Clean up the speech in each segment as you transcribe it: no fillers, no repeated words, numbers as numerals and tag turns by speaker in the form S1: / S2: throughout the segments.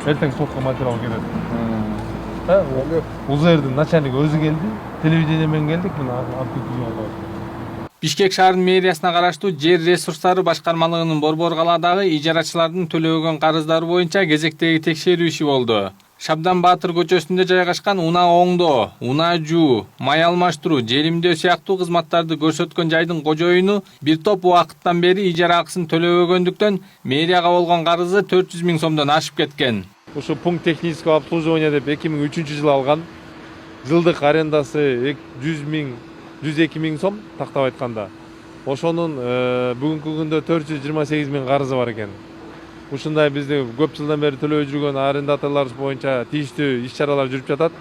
S1: эртең сотко материал келет. УЗРдин начальниги өзү келди, телевидение менен келдик, мына антитүзүмдө.
S2: Бишкек шаарынын мэриясына караштуу жер ресурстары башкармалыгынын Борбор калаадагы ижарачылардын төлөбөгөн карыздары боюнча кезектеги текшерүү иши болду. Шабдан Баатыр көчөсүндө жайгашкан унаа оңдоо, унаа жуу, май алмаштыруу, желимдөө сыяктуу кызматтарды көрсөткөн жайдын кожоюну бир топ убакыттан бери ижара акысын төлөбөгөндүктөн мэрияга болгон карызы 400 000 сомдон ашып кеткен.
S1: Ушу пункт технического обслуживания деп 2003-жылы алган. Жылдык арендасы 102 000 сом, тактап айтканда. Ошонун бүгүнкү күндө 428 000 карызы бар экен. Ушундай бизде көп жылдан бери төлөбөй жүргөн арендаторлор боюнча тийиштүү иш-чаралар жүрүп жатат.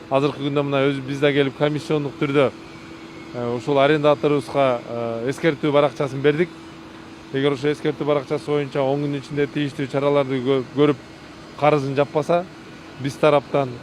S1: Азыркы күндө мына биз да келип комиссиондук түрдө ушул арендаторубузга эскертүү баракчасын бердик. Эгер ошо эскертүү баракчасы боюнча 10 күн ичинде тийиштүү чараларды көрүп карызын жаппаса, биз тараптан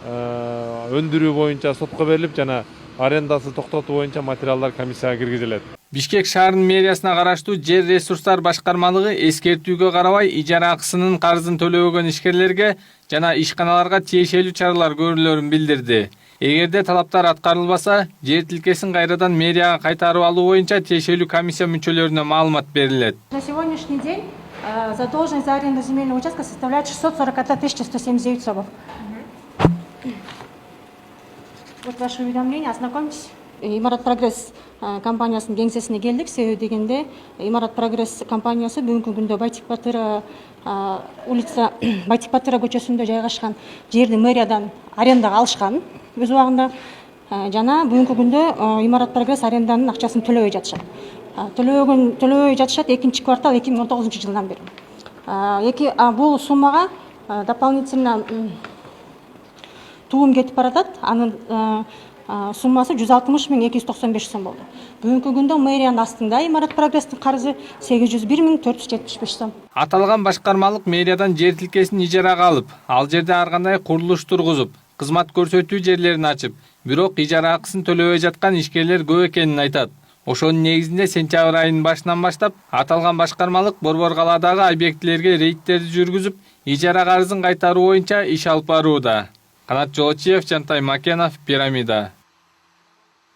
S1: өндүрүү боюнча сотко берилип жана арендасы токтотуу боюнча материалдар комиссияга киргизилет.
S2: Бишкек шаарынын мэриясына караштуу жер ресурстар башкармалыгы эскертүүгө карабай ижара акысынын карызын төлөбөгөн ишкерлерге жана ишканаларга тиешелүү чаралар көрүлөрүн билдирди. Эгерде талаптар аткарылбаса, жер тилкесин кайрадан мэрияга кайтарып алуу боюнча тиешелүү комиссия мүчөлөрүнө маалымат берилет.
S3: На сегодняшний день задолженность за аренду земельного участка составляет 641 179 сомов. Вот ваше уведомление, ознакомьтесь. Имарат Прогресс компаниясынын кеңсесине келдик. Себеби дегенде Имарат Прогресс компаниясы бүгүнкү күндө Байтик Батыра улица Байтик Батыра көчөсүндө жайгашкан жерди мэриядан арендага алышкан өз убагында. Жана бүгүнкү күндө Имарат Прогресс аренданын акчасын төлөбөй жатышат. Төлөбөй жатышат 2-квартал 2019 жылдан бери. Бул суммага дополнительно туум кетип баратат. Анын суммасы 160 295 сом болду. Бүгүнкү күндө мэриянын астында Имарат Прогресстин карызы 801 475 сом.
S2: Аталган башкармалык мэриядан жер тилкесин ижарага алып, ал жерде ар кандай курулуш тургузуп, кызмат көрсөтүү жерлерин ачып, бирок ижара акысын төлөбөй жаткан ишкерлер көп экенин айтат. Ошонун негизинде сентябрь айынын башынан баштап аталган башкармалык Борбор калаадагы объектилерге рейдтерди жүргүзүп, ижара карызын кайтаруу боюнча иш алып барууда. Канат Жолочиев, Жантай Макенов, Пирамида.